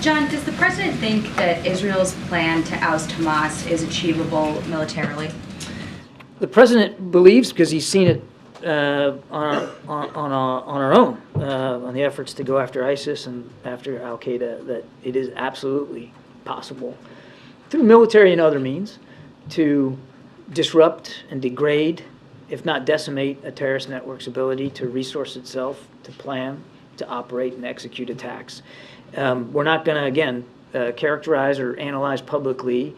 John, does the president think that Israel's plan to oust Hamas is achievable militarily? The president believes, because he's seen it on our own, on the efforts to go after ISIS and after al-Qaeda, that it is absolutely possible, through military and other means, to disrupt and degrade, if not decimate, a terrorist network's ability to resource itself, to plan, to operate and execute attacks. We're not going to, again, characterize or analyze publicly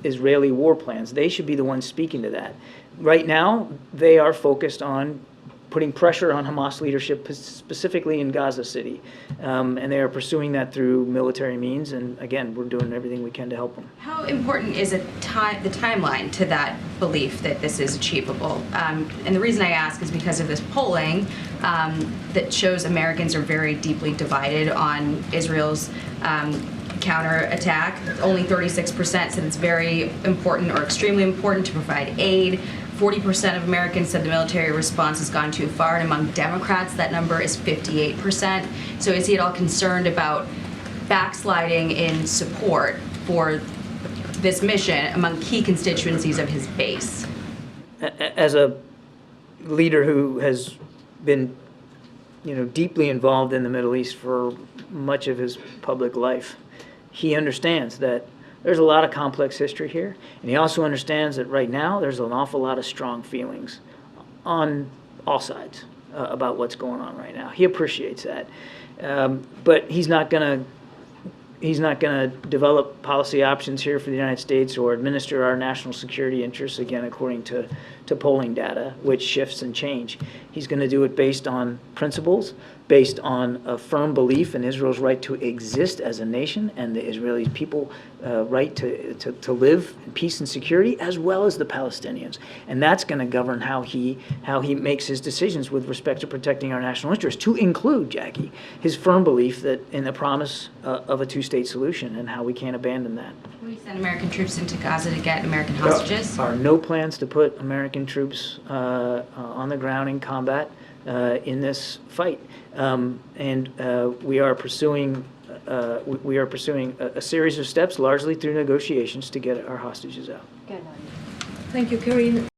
Israeli war plans. They should be the ones speaking to that. Right now, they are focused on putting pressure on Hamas leadership, specifically in Gaza City, and they are pursuing that through military means. And again, we're doing everything we can to help them. How important is the timeline to that belief that this is achievable? And the reason I ask is because of this polling that shows Americans are very deeply divided on Israel's counterattack. Only 36% said it's very important or extremely important to provide aid. 40% of Americans said the military response has gone too far, and among Democrats, that number is 58%. So is he at all concerned about backsliding in support for this mission among key constituencies of his base? As a leader who has been, deeply involved in the Middle East for much of his public life, he understands that there's a lot of complex history here, and he also understands that right now there's an awful lot of strong feelings on all sides about what's going on right now. He appreciates that, but he's not going to develop policy options here for the United States or administer our national security interests, again, according to polling data, which shifts and change. He's going to do it based on principles, based on a firm belief in Israel's right to exist as a nation and the Israeli people right to live in peace and security, as well as the Palestinians. And that's going to govern how he makes his decisions with respect to protecting our national interests, to include, Jackie, his firm belief that in the promise of a two-state solution and how we can't abandon that. Will you send American troops into Gaza to get American hostages? There are no plans to put American troops on the ground in combat in this fight, and we are pursuing a series of steps, largely through negotiations, to get our hostages out. Thank you, Kirby.